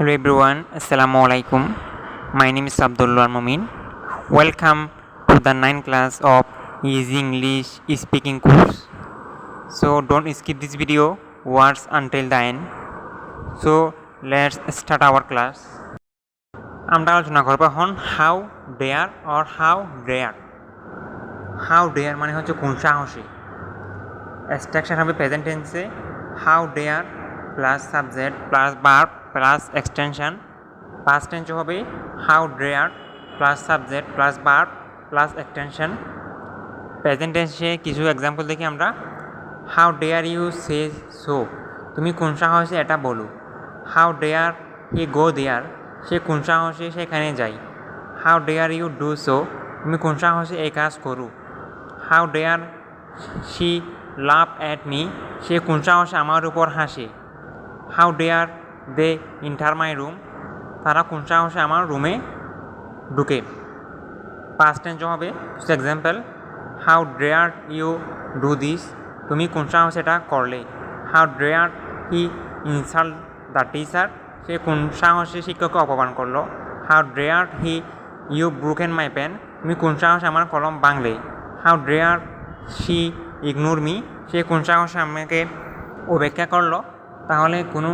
Hello everyone, Assalamualaikum. My name is Abdullah Mumin. Welcome to the 9th class of Easy English Speaking course. So don't skip this video, watch until the end. So let's start our class. আমরা আলোচনা করব এখন how dare or how dare. How dare মানে হচ্ছে কোন সাহসী। Structure হবে present টেন্সে how dare plus subject plus verb plus extension. Past টেন্সে হবে how dare plus subject plus verb plus extension. Present টেন্সে কিছু এক্সাম্পল দেখি আমরা। How dare you say so, তুমি কোন সাহসে এটা বলো। হাউ ডেয়ার হি গো দেয়ার, সে কোন সাহসে সেখানে যাই। How dare you do so, তুমি কোন সাহসে এই কাজ করো। How dare she love at me, সে কোন সাহসে আমার উপর হাসে। How dare they enter my room, তারা কোন সাহসে আমার রুমে ঢুকে। পাস্ট টেন্স হবে example how dare you do this, তুমি কোন সাহসে এটা করলে। How dare he insult the teacher, সে কোন সাহসে শিক্ষককে অপমান করলো। How dare he you broken my pen, তুমি কোন সাহসে আমার কলম ভাঙলে। How dare she ignore me, সে কোন সাহসে আমাকে উপেক্ষা করলো। তাহলে কোন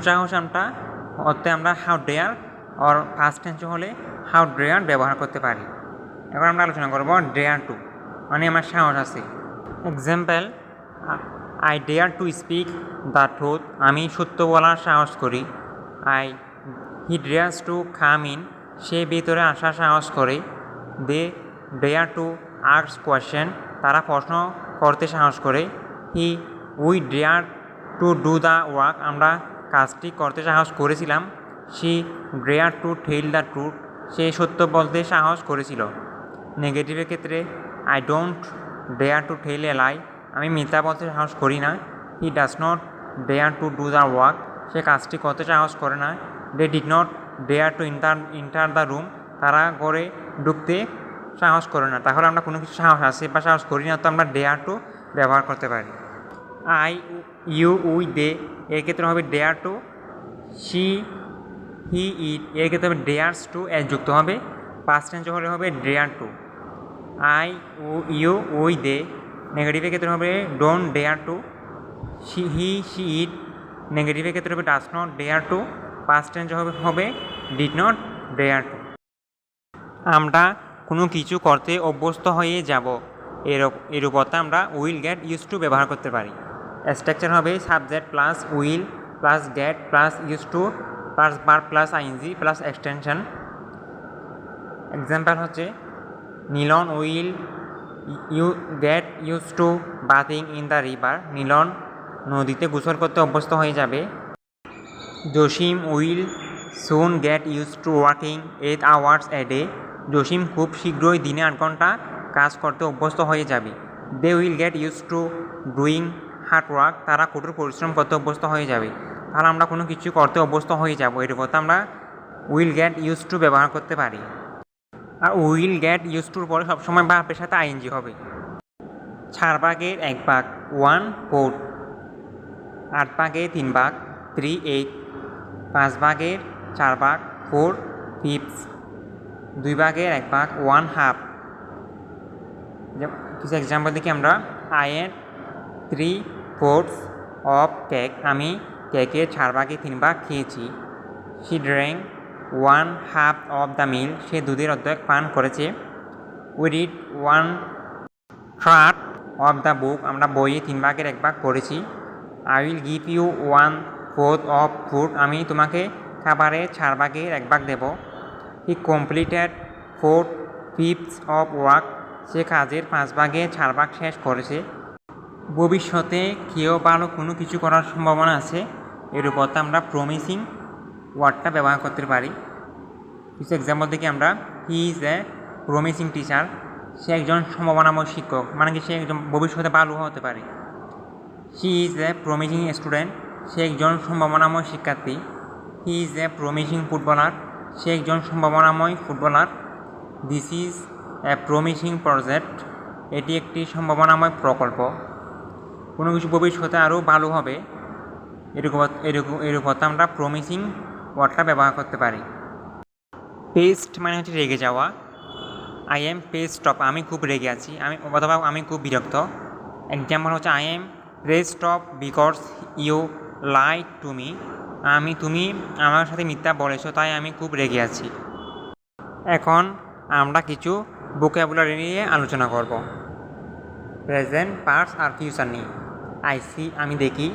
সাহসে অর্থে আমরা how dare or first tense হলে হাউ ডেয়ার ব্যবহার করতে পারি। এবার আমরা আলোচনা করব ডেয়ার টু মানে আমার সাহস আছে। Example I dare to speak the truth, আমি সত্য বলার সাহস করি। He dares to come in, সে ভিতরে আসার সাহস করে। They dare to ask question, তারা প্রশ্ন করতে সাহস করে। We dare to do the work, আমরা কাজটি করতে সাহস করেছিলাম। She dare to tell the truth, সে সত্য বলতে সাহস করেছিল। নেগেটিভের ক্ষেত্রে I don't dare to tell a lie, আমি মিথ্যা বলতে সাহস করি না। He does not dare to do the work, সে কাজটি করতে সাহস করে না। They did not dare to enter the room, তারা ঘরে ঢুকতে সাহস করে না। তাহলে আমরা কোনো কিছু সাহস আছে বা সাহস করি না, তো আমরা ডেয়ার টু ব্যবহার করতে পারি। আই ইউ উই দে এর ক্ষেত্রে হবে ডেয়ার টু। শি হি ইট এর ক্ষেত্রে হবে ডেয়ার্স টু এর যুক্ত হবে। পাস্ট টেন্স হলে হবে dare to. I you we they নেগেটিভের ক্ষেত্রে হবে don't dare to. He she it নেগেটিভের ক্ষেত্রে হবে does not dare to. Past tense হবে ডিড নট ডেয়ার টু। আমরা কোনো কিছু করতে অভ্যস্ত হয়ে যাব, এর উপরতে আমরা উইল গেট ইউজ টু ব্যবহার করতে পারি। স্ট্রাকচার হবে subject plus will plus get plus use to plus verb plus ING plus extension. Example হচ্ছে Nilan will you get use to bathing in the river, Nilan নদীতে গোসল করতে অভ্যস্ত হয়ে যাবে। Jasim will soon get use to working 8 hours a day, Jasim খুব শীঘ্রই দিনে 8 ঘন্টা কাজ করতে অভ্যস্ত হয়ে যাবে। They will get use to doing hard work, তারা কঠোর পরিশ্রম করতে অভ্যস্ত হয়ে যাবে। তাহলে আমরা কোনো কিছু করতে অভ্যস্ত হয়ে যাব, এর উপর আমরা উইল গেট ইউজ টু ব্যবহার করতে পারি। আর উইল গেট ইউজ টুর পরে সবসময় ভার্বের সাথে আইএনজি হবে। 4 ভাগের 1 ভাগ 1/4, 8 ভাগের 3 ভাগ 3/8, 5 ভাগের 4 ভাগ 4/5, 2 ভাগের 1 ভাগ 1/2। কিছু এক্সাম্পল দেখি আমরা। আই এট 3/4 অফ কেক, আমি কেকের 4 ভাগে 3 ভাগ খেয়েছি। She drink 1/2 of the milk, সে দুধের অর্ধেক পান করেছে। We read 1/3 of the book, আমরা বইয়ে 3 ভাগের 1 ভাগ পড়েছি। I will give you 1/4 of food, আমি তোমাকে খাবারের 4 ভাগের 1 ভাগ দেব। হি কমপ্লিটেড 4/5 অফ ওয়ার্ক, সে কাজের 5 ভাগের 4 ভাগ শেষ করেছে। ভবিষ্যতে কেউ ভালো কোনো কিছু করার সম্ভাবনা আছে, এর উপর আমরা প্রমিসিং ওয়ার্ডটা ব্যবহার করতে পারি। কিছু এক্সাম্পল দেখি আমরা। He is a promising teacher, সে একজন সম্ভাবনাময় শিক্ষক, মানে কি সে একজন ভবিষ্যতে ভালো হতে পারে। She is a promising student, সে একজন সম্ভাবনাময় শিক্ষার্থী। He is a promising footballer, সে একজন সম্ভাবনাময় footballer. This is a promising project, এটি একটি সম্ভাবনাময় প্রকল্প। কোনো কিছু ভবিষ্যতে আরও ভালো হবে, এরকম আমরা প্রমিসিং ওয়ার্ডটা ব্যবহার করতে পারি। পেস্ট মানে হচ্ছে রেগে যাওয়া। আই এম পেস্ট অফ, আমি খুব রেগে আছি, অথবা আমি খুব বিরক্ত। এক্সাম্পল হচ্ছে I am pissed off because you lie to me, তুমি আমার সাথে মিথ্যা বলেছো তাই আমি খুব রেগে আছি। এখন আমরা কিছু ভোকাবুলারি নিয়ে আলোচনা করব। প্রেজেন্ট, পাস্ট আর ফিউচার নিয়ে। আই সি, আমি দেখি।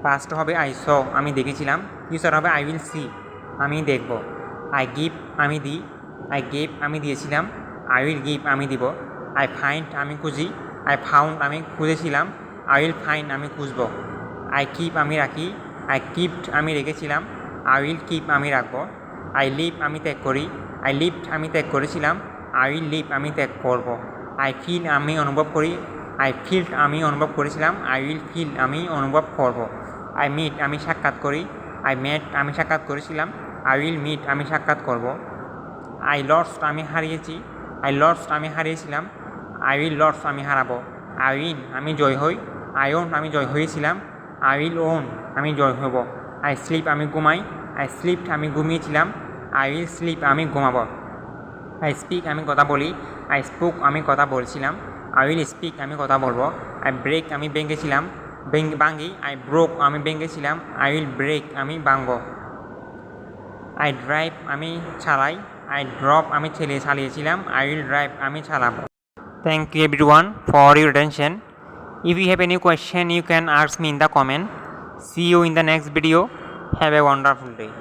পাস্ট হবে আই স, আমি দেখেছিলাম। ফিউচার হবে আই উইল সি, আমি দেখব। আই গিভ, আমি দিই। আই গেভ, আমি দিয়েছিলাম। আই উইল গিভ, আমি দিব। আই ফাইন্ড, আমি খুঁজি। আই ফাউন্ড, আমি খুঁজেছিলাম। আই উইল ফাইন্ড, আমি খুঁজব। আই কিপ, আমি রাখি। আই কিপড, আমি রেখেছিলাম। আই উইল কিপ, আমি রাখব। আই লিভ, আমি ত্যাগ করি। আই লিভড, আমি ত্যাগ করেছিলাম। আই উইল লিভ, আমি ত্যাগ করব। আই ফিল, আমি অনুভব করি। আই ফিল্ড, আমি অনুভব করেছিলাম। আই উইল ফিল, আমি অনুভব করব। আই মিট, আমি সাক্ষাৎ করি। আই মেট, আমি সাক্ষাৎ করেছিলাম। আই উইল মিট, আমি সাক্ষাৎ করব। আই লস্ট, আমি হারিয়েছি। আই লস্ট, আমি হারিয়েছিলাম। আই উইল লস্ট, আমি হারাবো। আই উইন, আমি জয় হই। আই ওন, আমি জয় হয়েছিলাম। আই উইল ওন, আমি জয় হব। আই স্লিপ, আমি ঘুমাই। আই স্লিপড, আমি ঘুমিয়েছিলাম। আই উইল স্লিপ, আমি ঘুমাবো। আই স্পিক, আমি কথা বলি। আই স্পোক, আমি কথা বলছিলাম। আই উইল স্পিক, আমি কথা বলবো। আই ব্রেক, আমি ভেঙেছিলাম, ভাঙি। আই ব্রোক, আমি ভেঙেছিলাম। আই উইল ব্রেক, আমি ভাঙবো। আই ড্রাইভ, আমি চালাই। আই ড্রপ, আমি চালিয়েছিলাম। আই উইল ড্রাইভ, আমি চালাবো। Thank you everyone for your attention. If you have any question, you can ask me in the comment. See you in the next video. Have a wonderful day.